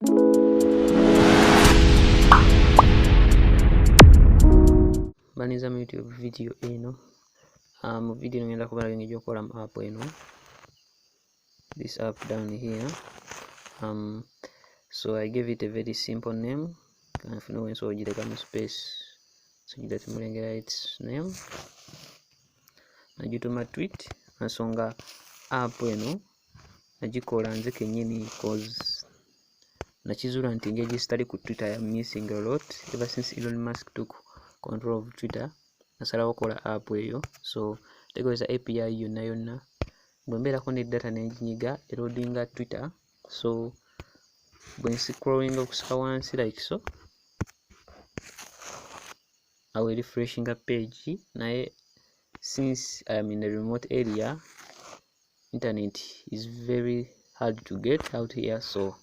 Baniza mu YouTube video eno. Mu video ngenda kubalaga engeri gy'okola mu app eno. This app down here. So I gave it a very simple name. Kanfuna wenso ogireka mu space. So gidati mulengera its name. Najituma tweet nsonga app eno nagikola nze kennyini cause nakizula nti engeri zitali ku Twitter ya missing a lot ever since Elon Musk took control of Twitter. Nasalawo kola app eyo, so tegoza API yonna bwe mbeerako ne data nenginyiga erodinga Twitter. So when scrolling okusika wansi like so, I will refreshing a page naye since I am in a remote area, internet is very hard to get out here. So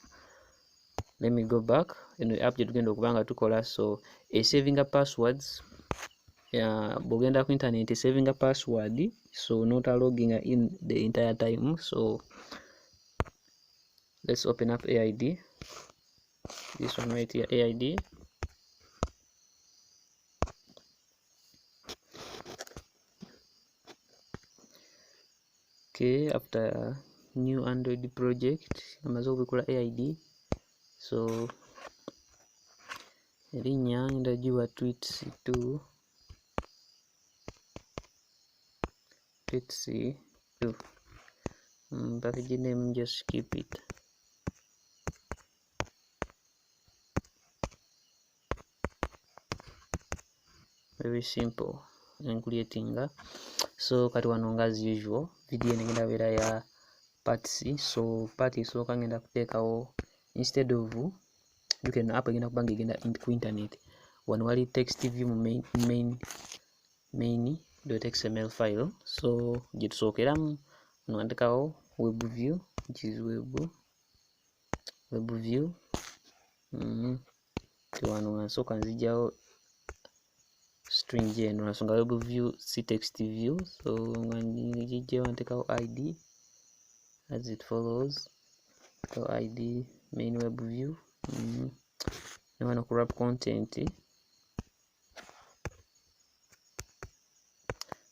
let me go back and the app gyetugenda okubanga tukola. So saving a passwords, bogenda ku internet saving a password, so not logging in the entire time. So let's open up aide, this one right here, aide. Okay, after new Android project amaze okubikola aide. So erinnya ndagiwa tweets 2. Package name, just keep it. Very simple and creating. So kati wano nga as usual video ngenda beera ya part C. So part isooka ngenda kuteekawo, instead of you app egenda kubanga egenda ku internet, wano wali text view mu main.xml file. So gyetusookeramu nwandikawo web view, which is web view. Wano nsooka nzigyawo string eno nasonga web view si text view. So ngijjawo ntekawo id as it follows. So id main web view. Wano ku wrap content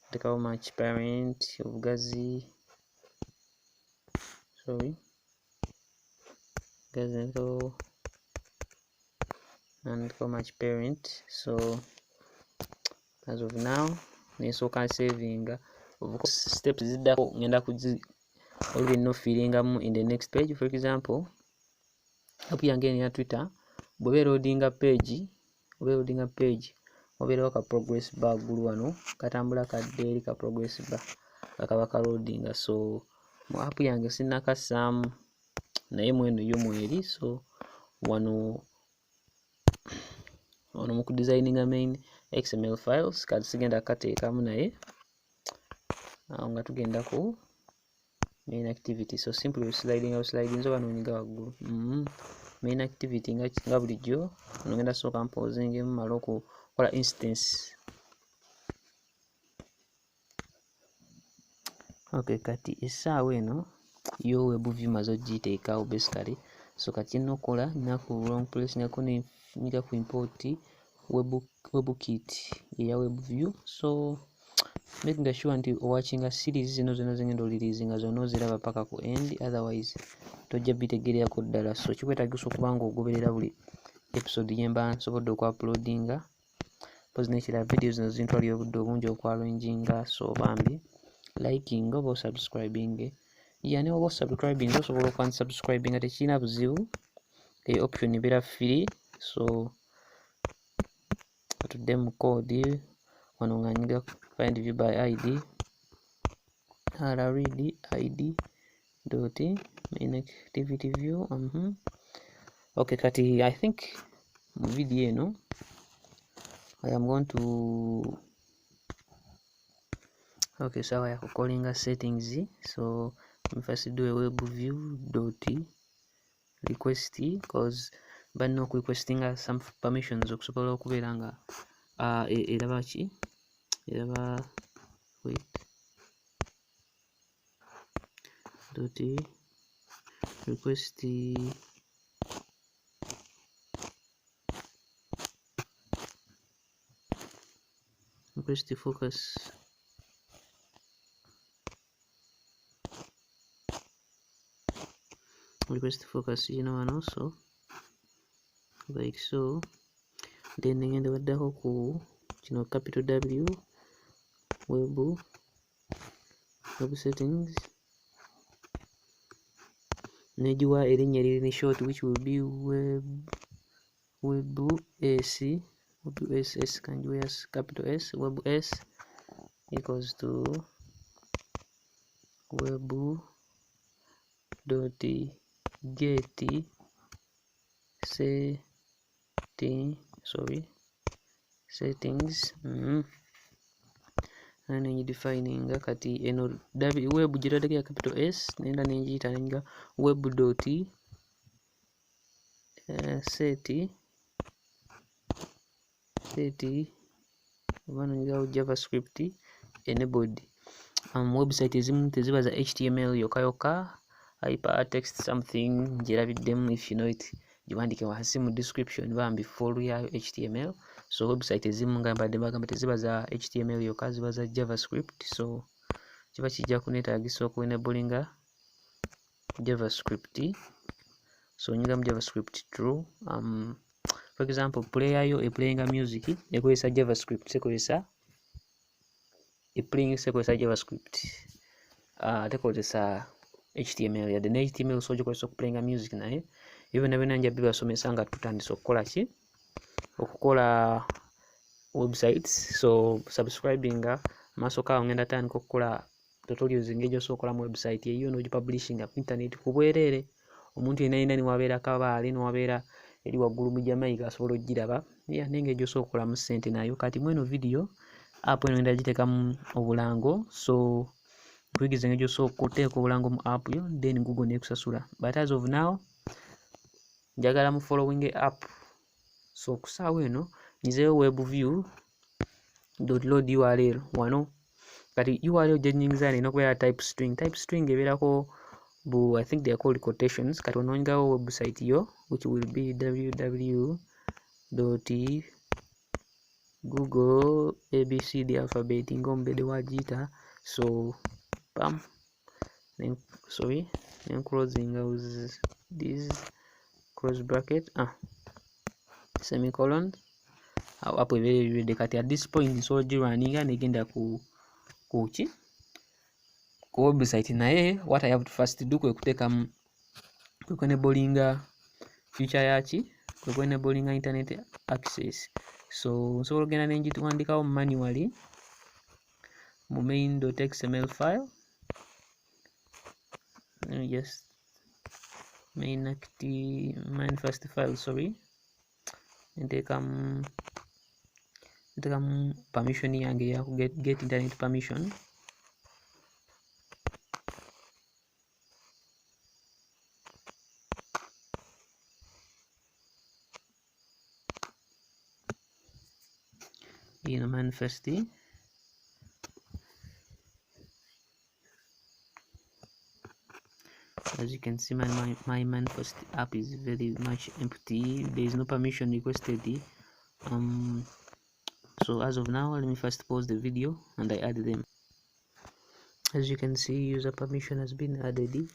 ntekawo match parent obugazi, and match parent. So as of now nesooka saving. Of course steps ziddako ngenda kuzi already no feelingamu in the next page. For example, app yange ya Twitter bwe loadinga page obeerawo ka progress bar gulu wano katambula kadde eri ka progress bar akaba ka loadinga. So mu app yange sinnakassaamu naye mweno yo mweri. So wano mu kudesigninga main XML files kati sigenda kateekamu naye nga tugenda ku main activity. So simply sliding nzoba nonyiga waggulu. Main activity nga bulijjo wano ngenda sooka mpozingemu mala okukola instance. Okay, kati essaawa eno yo web view maze ogiteekawo basically. So kati nnokola nina ku long press ngako nyiga ku import webkit eya web view. So making sure nti watching series zino zonna zingenda olirizinga zonna oziraba paka ku end, otherwise tojja bitegererako ddala. So kikwetagisa okubanga ogoberera buli episode yemba nsobodde okuploadinga. Pozi nekirala video zino zintwalira obudde obungi okwarranginga. So bambi liking oba subscribing. Ne oba subscribing osobola okunsubscribinga tekirina buzibu. Option ebeera free. So atudde mu code wano nga nyiga find view by id read id dot main activity view. Okay, kati I think mu video eno I am going to so I am calling settings. So first do a web view dot request because but no requesting some permissions okusobola okubeera nga eraba ki eraba wait dot request request focus. Request focus, you know, and also like so. Then ngenda baddako ku kino capital W web settings, nejiwa erinnya liri short, which will be web s can you use capital S, web s equals to web dot get settings and defining kati eno web gitadde ya capital S nenda nenjita nenga web dot set nga javascript enabled. Website ezimu teziba za HTML yoka hypertext something njirabiddemu, if you know it giwandike wansi mu description bambi follow ya HTML. So website ezimu nga mbadde bagamba teziba za HTML yoka, ziba za javascript, so kiba kijja kunetagisa okuenablinga javascript. So nyinga mu javascript true. For example, player yo eplayinga music ekozesa javascript, sekozesa javascript tekozesa HTML yadde ne HTML so gikozesa okuplayinga music naye even nabyo nja bibasomesa nga tutandise okukola ki, okukola websites. So subscribinga maaso kaawo ngenda tandika okukola tutorials ng'egyo osobola okolamu website eyo n'ogipublishinga ku internet ku bwereere. Omuntu yenna niwabeera kabaale niwabeera eri waggulu mu Jamaica asobola ogiraba n'engeri gy'osobola okukolamu ssente nayo. Kati mweno video app eno ngenda giteekamu obulango, so nkuyigiriza engeri gy'osobola okuteeka obulango mu app yo, then Google nekusasula. But as of now njagala mu following app. So kusaawa eno nyizeyo webview.load URL wano. Kati URL gye nnyingiza erina okubeera type string ebeerako I think they are called quotations. Kati onongawo website yo which will be www.google abcd alphabet ng'omubede wagiyita. So bam, then closing with this close bracket semicolon. Apo ebere kati at this point so girunninga negenda ku website naye what I have to first do kwe kuteekamu enablinga feature yaki, kwe enablinga internet access. So nsobola okugenda nengiwandikawo manually mu main.xml file. Let me just main first file, nteekamu permission yange ya get internet permission. In manifest as you can see my manifest app is very much empty. There is no permission requested. So as of now let me first pause the video and I add them. As you can see, user permission has been added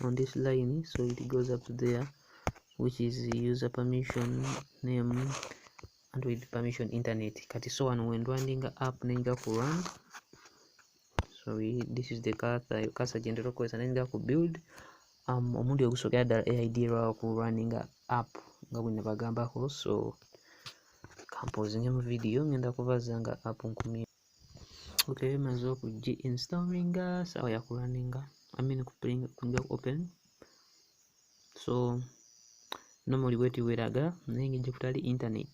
on this line, so it goes up to there, which is user permission name and with permission internet. Kati so wano when running app nenga ku run. So this is the cursor general course and nenga ku build. Omundi ogusogera ddala aide lwawo ku running app nga bwe nabagambako. So kampozinge mu video ngenda kubaza nga app nkumye. Okay, maze okugi installinga sawa ya ku runninga kunja open. So normally bweti weraga naye ng'ejja kutali internet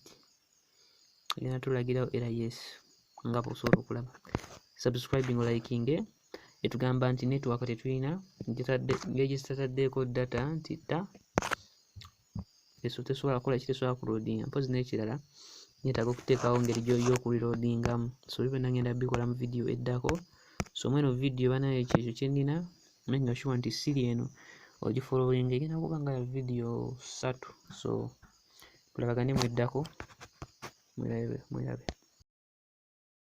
genda tulagirawo era yes nga bw'osobola okulaba. Subscribing liking etugamba nti network tetulina ng'egitataddeeko data nti tesobola kukola kitesobola kuloadinga. Mpozi n'ekirala nyetaaga okuteekawo ngeri y'okuliloadingamu, so byonna ngenda bikola mu video eddako. So mweno video banaye kyekyo kye nnina, making sure nti siri eno ogifollowing egenda kuba nga ya video 3. So tulabagane mu eddako, mwerabe.